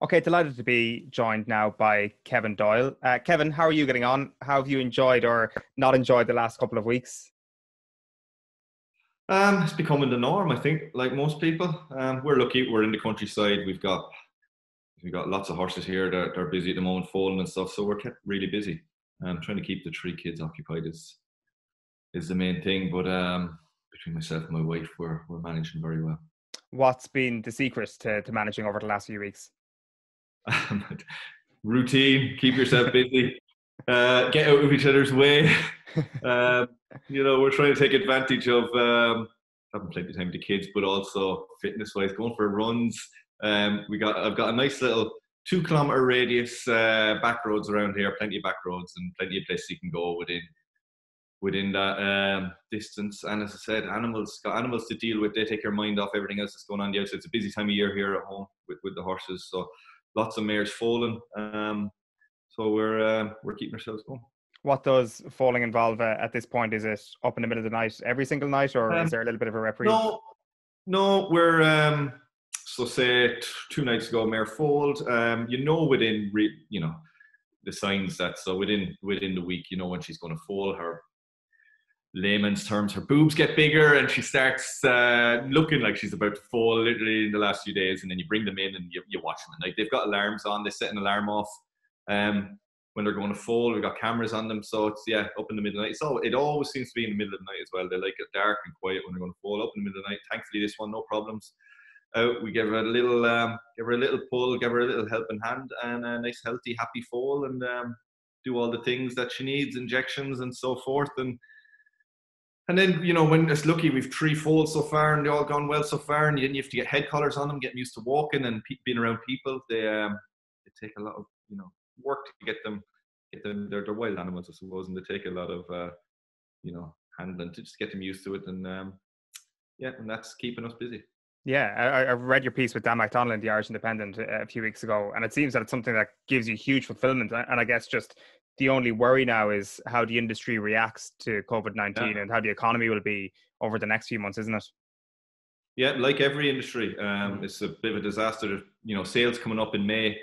Okay, delighted to be joined now by Kevin Doyle. Kevin, how are you getting on? How have you enjoyed or not enjoyed the last couple of weeks? It's becoming the norm, I think. Like most people, we're lucky. We're in the countryside. We've got lots of horses here that are busy at the moment, foaling and stuff. So we're kept really busy. Trying to keep the three kids occupied is the main thing. But between myself and my wife, we're managing very well. What's been the secret to managing over the last few weeks? Routine. Keep yourself busy. Get out of each other's way. Um, we're trying to take advantage of having plenty of time with the kids, but also fitness-wise, going for runs. I've got a nice little 2 kilometer radius back roads around here, plenty of back roads and plenty of places you can go within that distance. And as I said, got animals to deal with. They take your mind off everything else that's going on the outside. It's a busy time of year here at home with the horses, so lots of mares foaling. So we're keeping ourselves going. What does falling involve at this point? Is it up in the middle of the night every single night, or is Um, there a little bit of a reprieve? no, no, we're so say 2 nights ago, mare foaled. Within the signs that so within the week, when she's going to foal. Her layman's terms, her boobs get bigger and she starts looking like she's about to fall literally in the last few days. And then you bring them in and you watch them at night. They've got alarms on. They set an alarm off when they're going to fall. We've got cameras on them. So it's, up in the middle of the night. So it always seems to be in the middle of the night as well. They like it dark and quiet when they're going to fall. Up in the middle of the night. Thankfully, this one, no problems. We give her a little pull, give her a little helping hand, and a nice, healthy, happy fall, and do all the things that she needs, injections and so forth. And then, when it's lucky, we've 3 foals so far and they've all gone well so far. And then you have to get head collars on them, get them used to walking and being around people. They take a lot of, work to get them, they're wild animals, I suppose, and they take a lot of, handling to just get them used to it. And and that's keeping us busy. Yeah, I read your piece with Dan McDonnell in the Irish Independent a few weeks ago, and it seems that it's something that gives you huge fulfillment. And I guess just the only worry now is how the industry reacts to COVID-19 Yeah. and how the economy will be over the next few months, isn't it? Yeah, like every industry, it's a bit of a disaster. Sales coming up in May,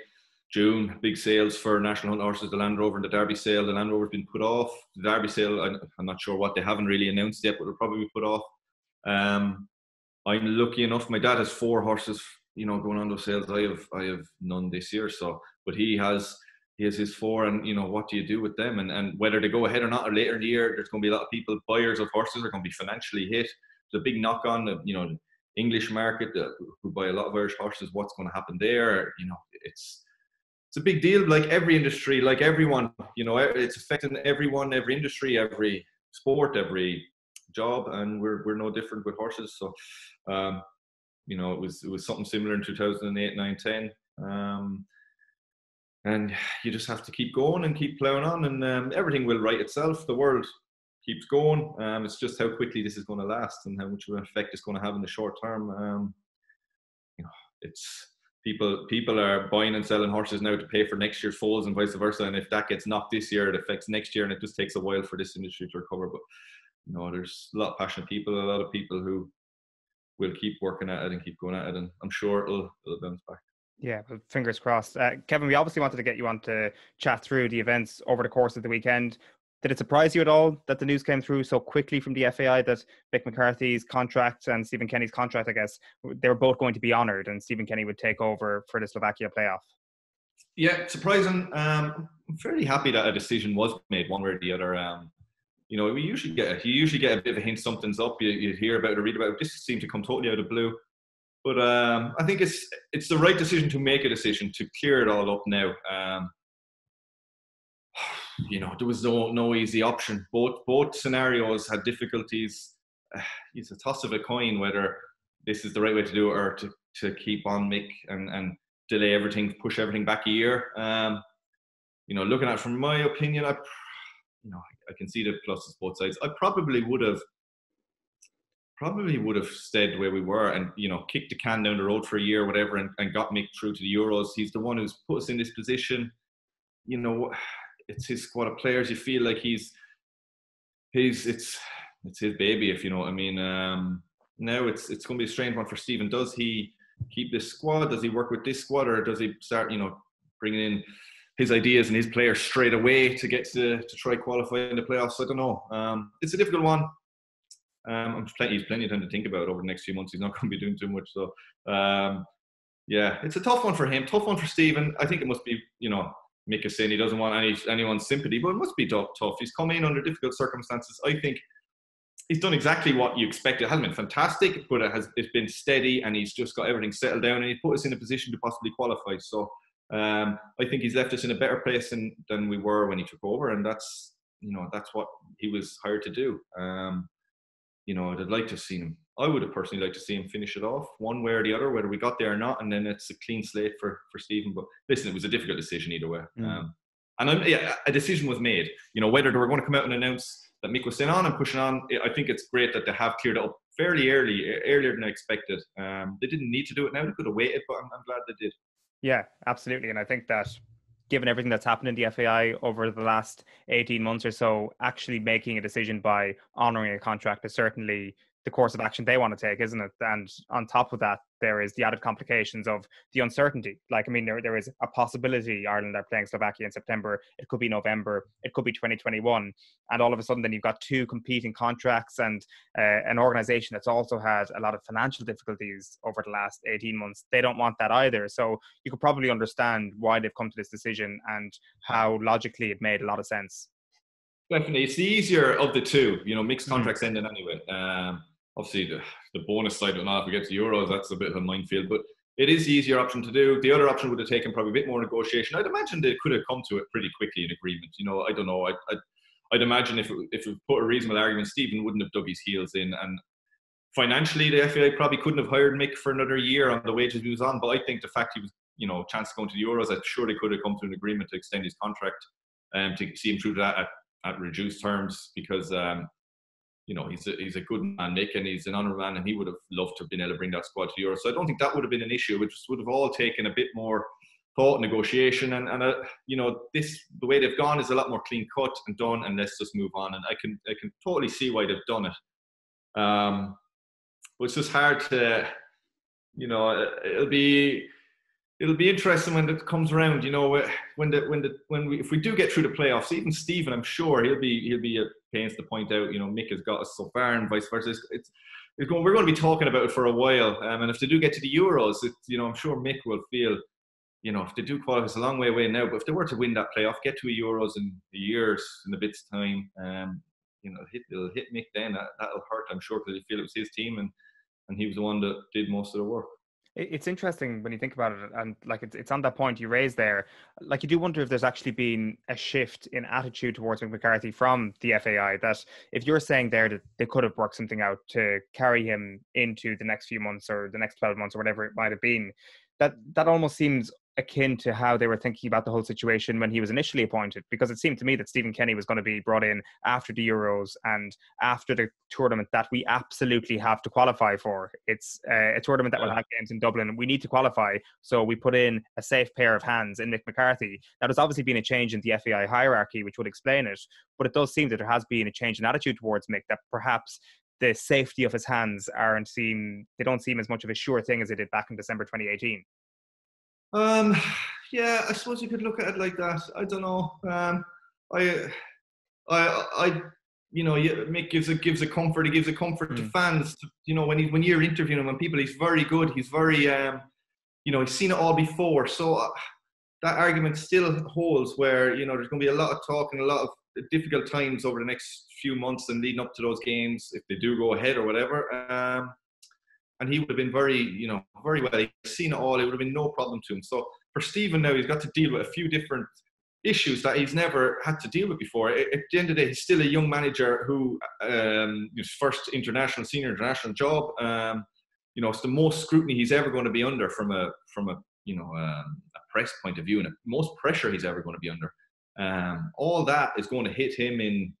June, big sales for National Hunt horses, the Land Rover and the Derby sale. The Land Rover's been put off. The Derby sale, I'm not sure what, they haven't really announced yet, but it'll probably be put off. I'm lucky enough. My dad has 4 horses, going on those sales. I have none this year. So, but he has his 4, and what do you do with them? And whether they go ahead or not, or later in the year, there's going to be a lot of people, buyers of horses, are going to be financially hit. There's a big knock on the English market who buy a lot of Irish horses. What's going to happen there? It's a big deal. Like every industry, like everyone, it's affecting everyone, every industry, every sport, every job, and we're no different with horses. So it was something similar in 2008, 9, 10. And you just have to keep going and keep plowing on, and everything will right itself. The world keeps going. It's just how quickly this is going to last and how much of an effect it's going to have in the short term. It's people are buying and selling horses now to pay for next year's foals and vice versa. And if that gets knocked this year, it affects next year, and it just takes a while for this industry to recover. But there's a lot of passionate people, a lot of people who will keep working at it and keep going at it, and I'm sure it'll bounce back. Yeah, well, fingers crossed. Kevin, we obviously wanted to get you on to chat through the events over the course of the weekend. Did it surprise you at all that the news came through so quickly from the FAI that Mick McCarthy's contract and Stephen Kenny's contract, I guess, they were both going to be honoured and Stephen Kenny would take over for the Slovakia playoff? Yeah, surprising. I'm fairly happy that a decision was made one way or the other. We usually get a bit of a hint something's up. You hear about it or read about it. This seemed to come totally out of the blue. But I think it's the right decision to make a decision to clear it all up now. There was no easy option. Both scenarios had difficulties. It's a toss of a coin whether this is the right way to do it or to keep on Mick and delay everything, push everything back a year. Looking at it from my opinion, I can see the pluses both sides. I probably would have stayed where we were and kicked the can down the road for a year or whatever and got Mick through to the Euros. He's the one who's put us in this position. It's his squad of players. You feel like it's his baby, if you know what I mean. Now it's going to be a strange one for Stephen. Does he keep this squad? Does he work with this squad, or does he start, bringing in his ideas and his players straight away to get to try qualify in the playoffs? I don't know. It's a difficult one. He's plenty of time to think about it over the next few months. He's not going to be doing too much. So, yeah, it's a tough one for him. Tough one for Stephen. I think it must be, Mick is saying he doesn't want anyone's sympathy, but it must be tough. He's come in under difficult circumstances. I think he's done exactly what you expected. It hasn't been fantastic, but it's been steady, and he's just got everything settled down, and he put us in a position to possibly qualify. So I think he's left us in a better place than we were when he took over, and that's what he was hired to do. I'd like to have seen him. I would have personally liked to see him finish it off one way or the other, whether we got there or not, and then it's a clean slate for Stephen. But listen, it was a difficult decision either way. A decision was made. Whether they were going to come out and announce that Mick was staying on and pushing on, I think it's great that they have cleared it up fairly earlier than I expected. They didn't need to do it now. They could have waited, but I'm glad they did. Yeah, absolutely. And I think that given everything that's happened in the FAI over the last 18 months or so, actually making a decision by honouring a contract is certainly the course of action they want to take, isn't it? And on top of that, there is the added complications of the uncertainty. There is a possibility Ireland are playing Slovakia in September. It could be November. It could be 2021. And all of a sudden, then you've got two competing contracts and an organisation that's also had a lot of financial difficulties over the last 18 months. They don't want that either. So you could probably understand why they've come to this decision and how logically it made a lot of sense. Definitely. It's the easier of the two. Mixed contracts ending anyway. Obviously, the bonus side of it, if we get to Euros, that's a bit of a minefield. But it is the easier option to do. The other option would have taken probably a bit more negotiation. I'd imagine they could have come to it pretty quickly in agreement. I don't know. I'd imagine if it put a reasonable argument, Stephen wouldn't have dug his heels in. And financially, the FAI probably couldn't have hired Mick for another year on the wages he was on. But I think the fact he was, chance to go into the Euros, I'm sure they could have come to an agreement to extend his contract to see him through that at reduced terms, because he's a good man, Mick, and he's an honourable man, and he would have loved to have been able to bring that squad to the Euro. So I don't think that would have been an issue. It just would have all taken a bit more thought, negotiation, and the way they've gone is a lot more clean cut and done, and let's just move on. And I can totally see why they've done it. But it's just hard to, it'll be interesting when it comes around. If we do get through the playoffs, even Stephen, I'm sure he'll be at pains to point out, Mick has got us so far, and vice versa. We're going to be talking about it for a while. And if they do get to the Euros, I'm sure Mick will feel, if they do qualify, it's a long way away now. But if they were to win that playoff, get to a Euros in a bit's time, it'll hit Mick then. That'll hurt, I'm sure, because he feel it was his team, and he was the one that did most of the work. It's interesting when you think about it, and it's on that point you raised there. You do wonder if there's actually been a shift in attitude towards Mick McCarthy from the FAI, that if you're saying there that they could have worked something out to carry him into the next few months or the next 12 months or whatever it might have been, that almost seems akin to how they were thinking about the whole situation when he was initially appointed, because it seemed to me that Stephen Kenny was going to be brought in after the Euros and after the tournament that we absolutely have to qualify for. It's a tournament that will have games in Dublin. We need to qualify, so we put in a safe pair of hands in Mick McCarthy. Now, there's obviously been a change in the FAI hierarchy, which would explain it, but it does seem that there has been a change in attitude towards Mick, that perhaps the safety of his hands they don't seem as much of a sure thing as they did back in December 2018. Yeah, I suppose you could look at it like that. I don't know. Mick gives a comfort. He gives a comfort to fans. When you're interviewing him and people, he's very good. He's very, he's seen it all before. So that argument still holds. Where there's going to be a lot of talk and a lot of difficult times over the next few months and leading up to those games, if they do go ahead or whatever. And he would have been very well. He's seen it all. It would have been no problem to him. So for Stephen now, he's got to deal with a few different issues that he's never had to deal with before. At the end of the day, he's still a young manager who his first senior international job. It's the most scrutiny he's ever going to be under from a press point of view, and the most pressure he's ever going to be under. All that is going to hit him in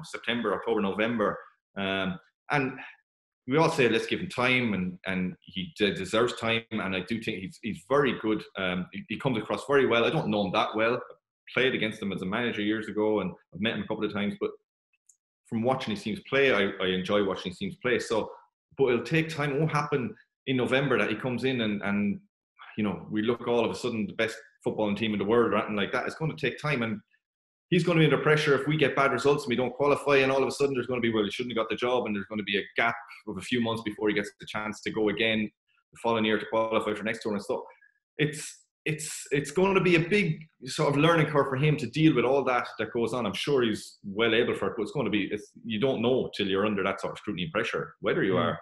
September, October, November, and we all say let's give him time, and he deserves time, and I do think he's very good. He comes across very well. I don't know him that well. I played against him as a manager years ago, and I've met him a couple of times. But from watching his teams play, I enjoy watching his teams play. So, but it'll take time. It won't happen in November that he comes in and we look all of a sudden the best footballing team in the world or anything like that. It's going to take time, and he's going to be under pressure if we get bad results and we don't qualify, and all of a sudden there's going to be, well, he shouldn't have got the job, and there's going to be a gap of a few months before he gets the chance to go again the following year to qualify for next tournament. So it's going to be a big sort of learning curve for him to deal with all that goes on. I'm sure he's well able for it, but it's going to be, you don't know till you're under that sort of scrutiny and pressure whether you are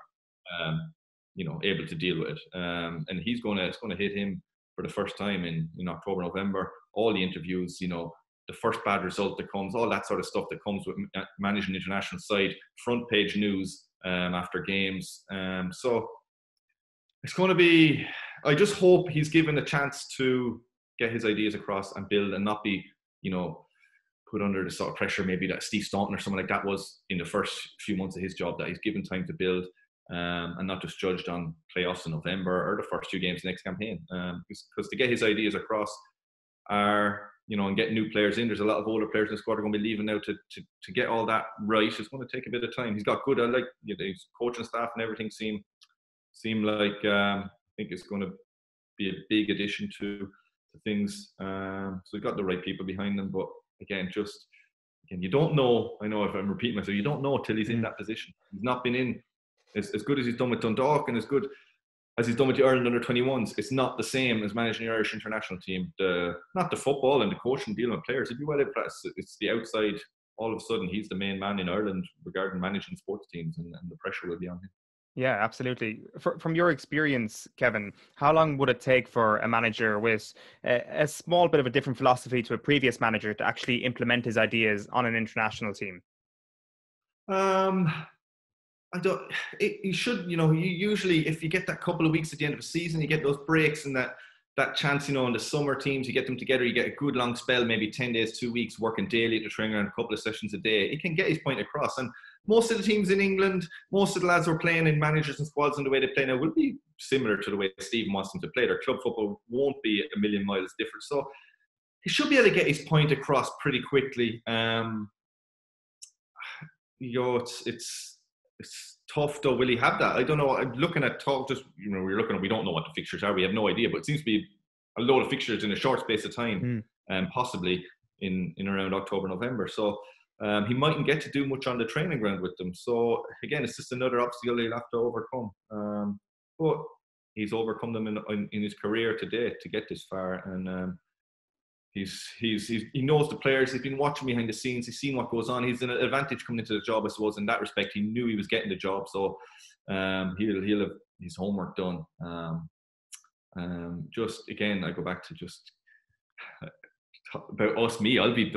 able to deal with it. And it's going to hit him for the first time in October, November. All the interviews, the first bad result that comes, all that sort of stuff that comes with managing an international side, front page news after games. So it's going to be, I just hope he's given a chance to get his ideas across and build, and not be, put under the sort of pressure maybe that Steve Staunton or someone like that was in the first few months of his job, that he's given time to build and not just judged on playoffs in November or the first 2 games next campaign. Because to get his ideas across and get new players in, there's a lot of older players in the squad are going to be leaving now to get all that right. It's going to take a bit of time. He's got good, his coaching staff and everything seem like I think it's going to be a big addition to things. So we've got the right people behind them, but again, you don't know. I know if I'm repeating myself, you don't know till he's in that position. He's not been in as good as he's done with Dundalk and as good as he's done with the Ireland under-21s. It's not the same as managing the Irish international team. Not the football and the coaching, dealing with players. If you well impressed, it's the outside. All of a sudden, he's the main man in Ireland regarding managing sports teams, and the pressure will be on him. Yeah, absolutely. From your experience, Kevin, how long would it take for a manager with a small bit of a different philosophy to a previous manager to actually implement his ideas on an international team? You should, you usually, if you get that couple of weeks at the end of a season, you get those breaks and that chance, in the summer teams, you get them together, you get a good long spell, maybe 10 days, 2 weeks, working daily at the training ground, a couple of sessions a day. He can get his point across. And most of the teams in England, most of the lads who are playing in managers and squads and the way they play now will be similar to the way Stephen wants them to play. Their club football won't be a million miles different. So he should be able to get his point across pretty quickly. It's tough though. Will he have that? I don't know. I'm looking at we don't know what the fixtures are. We have no idea, but it seems to be a load of fixtures in a short space of time, possibly in around October, November. So he mightn't get to do much on the training ground with them. So again, it's just another obstacle he'll have to overcome. But he's overcome them in his career to date to get this far, and he knows the players. He's been watching behind the scenes. He's seen what goes on. He's an advantage coming into the job, I suppose. In that respect, he knew he was getting the job, so he'll have his homework done. Just again, I go back to just about us. I'll be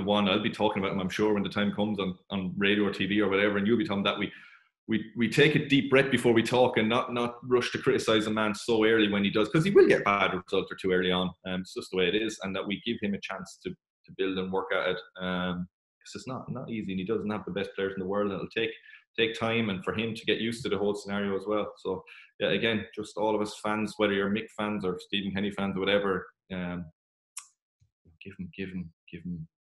talking about him, I'm sure, when the time comes on radio or TV or whatever, and you'll be talking that we take a deep breath before we talk and not rush to criticise a man so early when he does, because he will get bad results or too early on. It's just the way it is, and that we give him a chance to build and work at it. Because it's not easy, and he doesn't have the best players in the world, and it'll take time, and for him to get used to the whole scenario as well. So yeah, again, just all of us fans, whether you're Mick fans or Stephen Kenny fans or whatever, give him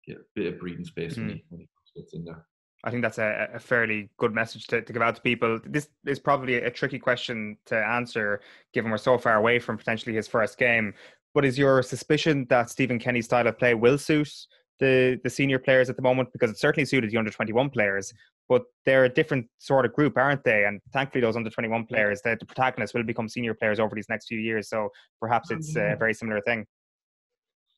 a bit of breathing space when he gets in there. I think that's a fairly good message to give out to people. This is probably a tricky question to answer, given we're so far away from potentially his first game. But is your suspicion that Stephen Kenny's style of play will suit the senior players at the moment? Because it certainly suited the under-21 players, but they're a different sort of group, aren't they? And thankfully, those under-21 players, the protagonists, will become senior players over these next few years. So perhaps it's a very similar thing.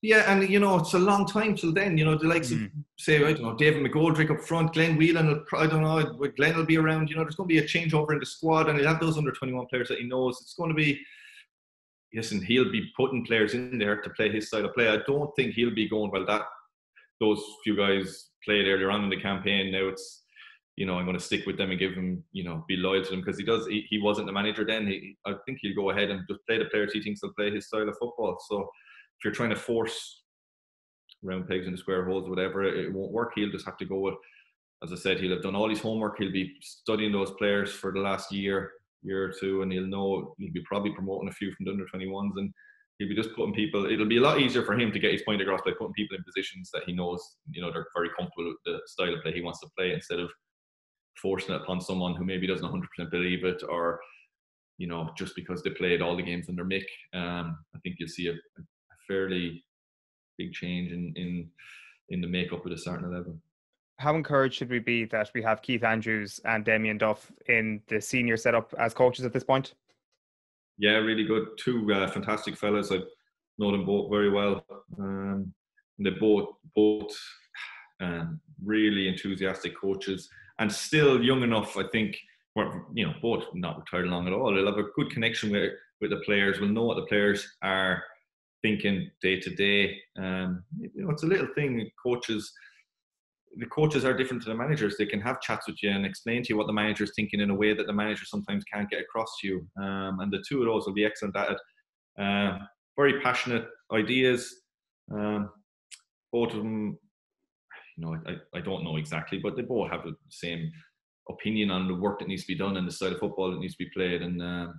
Yeah, and it's a long time till then. The likes of, say, I don't know, David McGoldrick up front, Glenn Whelan, I don't know, Glenn will be around. There's going to be a changeover in the squad, and he'll have those under-21 players that he knows. It's going to be, yes, and he'll be putting players in there to play his style of play. I don't think he'll be going, those few guys played earlier on in the campaign. Now it's, I'm going to stick with them and give them, be loyal to them, because he wasn't the manager then. I think he'll go ahead and just play the players he thinks will play his style of football. So if you're trying to force round pegs into square holes, whatever, it won't work. He'll just have to go with, as I said, he'll have done all his homework. He'll be studying those players for the last year or two, and he'll be probably promoting a few from the under-21s, and he'll be just putting people. It'll be a lot easier for him to get his point across by putting people in positions that he knows, they're very comfortable with the style of play he wants to play, instead of forcing it upon someone who maybe doesn't 100% believe it, or just because they played all the games under Mick. I think you'll see a fairly big change in the makeup of the starting 11. How encouraged should we be that we have Keith Andrews and Damien Duff in the senior setup as coaches at this point? Yeah, really good. Two fantastic fellas. I know them both very well. They're both really enthusiastic coaches and still young enough, I think, both not retired long at all. They'll have a good connection with the players. Will know what the players are thinking day to day. It's a little thing. The coaches are different to the managers. They can have chats with you and explain to you what the manager's thinking in a way that the manager sometimes can't get across to you. And the two of those will be excellent at it. Very passionate ideas. Both of them, I don't know exactly, but they both have the same opinion on the work that needs to be done and the style of football that needs to be played. And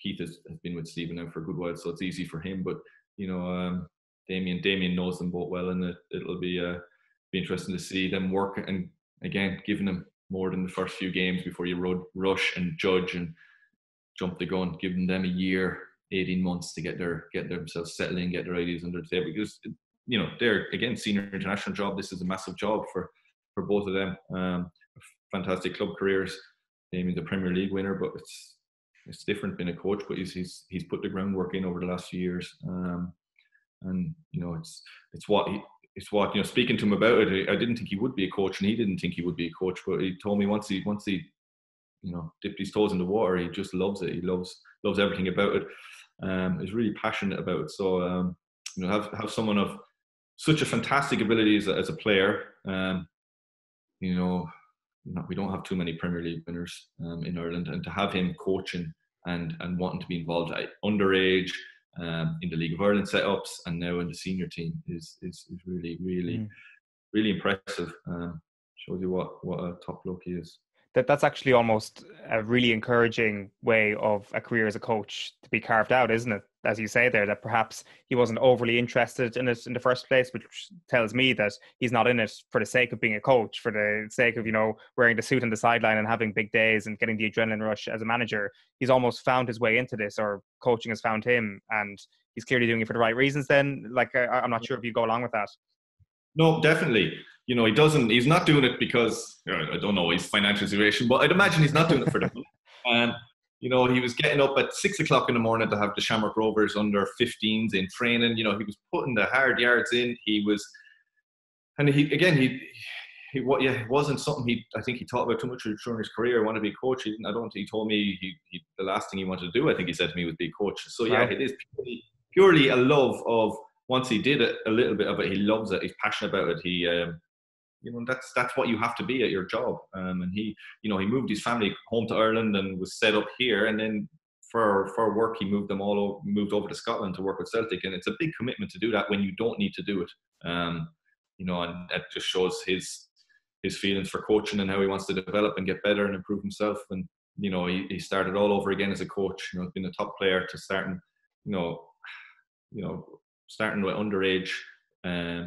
Keith has been with Stephen now for a good while, so it's easy for him. But Damien knows them both well, and it'll be interesting to see them work. And again, giving them more than the first few games before you rush and judge and jump the gun, giving them a year, 18 months to get themselves settled in, get their ideas under the table. Because they're again senior international job. This is a massive job for both of them. Fantastic club careers. Damien's a Premier League winner, but it's different being a coach. But he's put the groundwork in over the last few years, and it's what speaking to him about it. I didn't think he would be a coach, and he didn't think he would be a coach. But he told me once he dipped his toes in the water, he just loves it. He loves everything about it. He's really passionate about it. So have someone of such a fantastic ability as a player. We don't have too many Premier League winners in Ireland, and to have him coaching and wanting to be involved at underage in the League of Ireland setups and now in the senior team is really, really, really impressive. Shows you what a top bloke he is. That's actually almost a really encouraging way of a career as a coach to be carved out, isn't it? As you say there, that perhaps he wasn't overly interested in it in the first place, which tells me that he's not in it for the sake of being a coach, for the sake of, wearing the suit on the sideline and having big days and getting the adrenaline rush as a manager. He's almost found his way into this, or coaching has found him, and he's clearly doing it for the right reasons then. I'm not sure if you go along with that. No, definitely. He's not doing it because, I don't know his financial situation, but I'd imagine he's not doing it for the money. He was getting up at 6 o'clock in the morning to have the Shamrock Rovers under 15s in training. He was putting the hard yards in. It wasn't something I think he thought about too much during his career. I want to be a coach. I don't think he told me the last thing he wanted to do, I think he said to me, was be a coach. So yeah, It is purely a love of, once he did it, a little bit of it, he loves it. He's passionate about it. He, that's what you have to be at your job. And he moved his family home to Ireland and was set up here. And then for work, he moved over to Scotland to work with Celtic. And it's a big commitment to do that when you don't need to do it. And that just shows his feelings for coaching and how he wants to develop and get better and improve himself. And he started all over again as a coach. Being a top player to starting with underage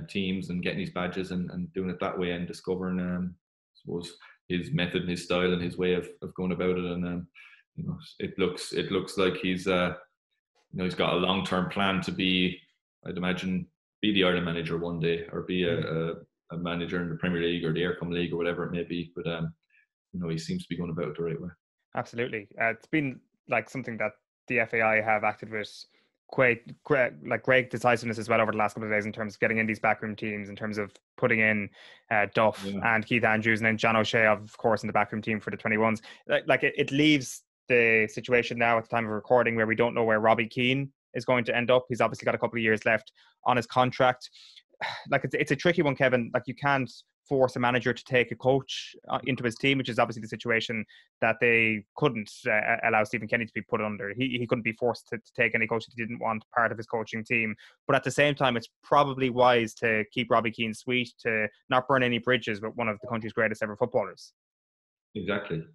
teams and getting his badges and doing it that way and discovering, I suppose, his method and his style and his way of going about it. And it looks like he's he's got a long-term plan to be, I'd imagine, be the Ireland manager one day, or be a manager in the Premier League or the Aircom League or whatever it may be. But he seems to be going about it the right way. Absolutely, it's been like something that the FAI have acted with great decisiveness as well over the last couple of days in terms of getting in these backroom teams, in terms of putting in Duff and Keith Andrews, and then John O'Shea, of course, in the backroom team for the 21s. It leaves the situation now at the time of recording where we don't know where Robbie Keane is going to end up. He's obviously got a couple of years left on his contract. It's a tricky one, Kevin. You can't force a manager to take a coach into his team, which is obviously the situation that they couldn't allow Stephen Kenny to be put under. He couldn't be forced to take any coach that he didn't want part of his coaching team. But at the same time, it's probably wise to keep Robbie Keane sweet, to not burn any bridges with one of the country's greatest ever footballers. Exactly.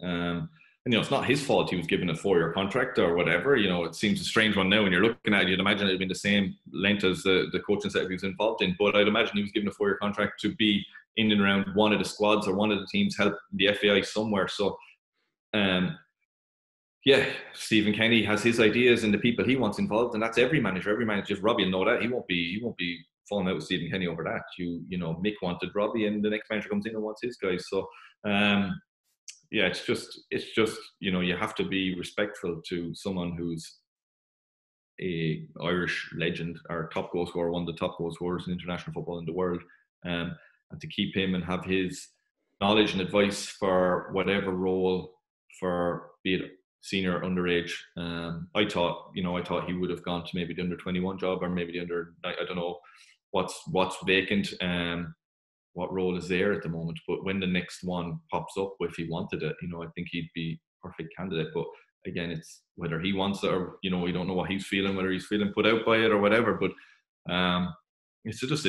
And it's not his fault he was given a 4-year contract or whatever. It seems a strange one now when you're looking at it. You'd imagine it'd been the same length as the coaching setup he was involved in. But I'd imagine he was given a 4-year contract to be in and around one of the squads or one of the teams, help the FAI somewhere. So Yeah, Stephen Kenny has his ideas and the people he wants involved, and that's every manager. Every manager, Robbie will know that. He won't be falling out with Stephen Kenny over that. You know, Mick wanted Robbie, and the next manager comes in and wants his guys. So, yeah, it's just you know, you have to be respectful to someone who's a Irish legend or top goal scorer, one of the top goal scorers in international football in the world, and to keep him and have his knowledge and advice for whatever role, for be it senior or underage. I thought he would have gone to maybe the under-21 job, or maybe the under, I don't know what's vacant, what role is there at the moment. But when the next one pops up, if he wanted it, you know, I think he'd be perfect candidate. But again, it's whether he wants it, or, you know, we don't know what he's feeling, whether he's feeling put out by it or whatever. But it's just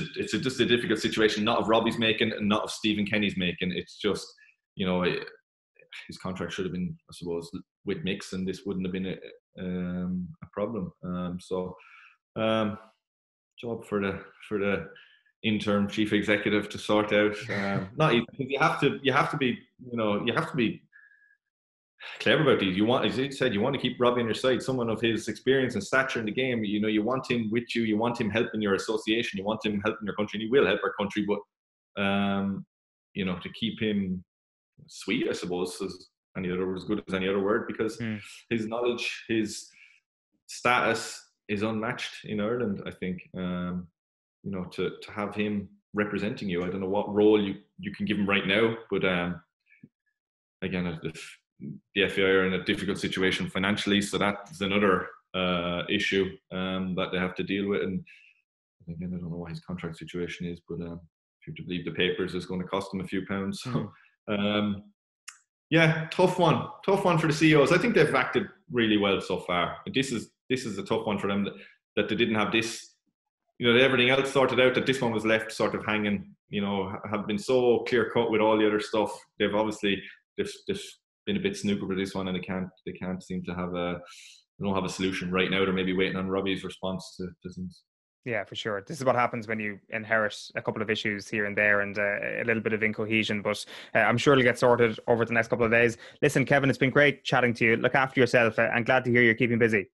a difficult situation, not of Robbie's making and not of Stephen Kenny's making. It's just, you know, his contract should have been, I suppose, with Mix, and this wouldn't have been a problem. Job for the interim chief executive to sort out. Not easy. You have to be clever about these. You want, as you said, you want to keep Robbie on your side, someone of his experience and stature in the game. You know, you want him with you. You want him helping your association. You want him helping your country, and he will help our country. But you know, to keep him sweet, I suppose, as good as any other word, because his knowledge, his status is unmatched in Ireland. I think, you know, to have him representing you, I don't know what role you can give him right now, but again, the FAI are in a difficult situation financially, so that's another issue that they have to deal with. And again, I don't know what his contract situation is, but if you to believe the papers, it's going to cost him a few pounds. So, yeah, tough one for the CEOs. I think they've acted really well so far. This is a tough one for them, that they didn't have this, you know, everything else sorted out, that this one was left sort of hanging. You know, have been so clear cut with all the other stuff. They've been a bit snookered with this one, and they can't seem to don't have a solution right now. They're maybe waiting on Robbie's response to things. Yeah, for sure. This is what happens when you inherit a couple of issues here and there, and a little bit of incohesion, but I'm sure it'll get sorted over the next couple of days. Listen, Kevin, it's been great chatting to you. Look after yourself, and glad to hear you're keeping busy.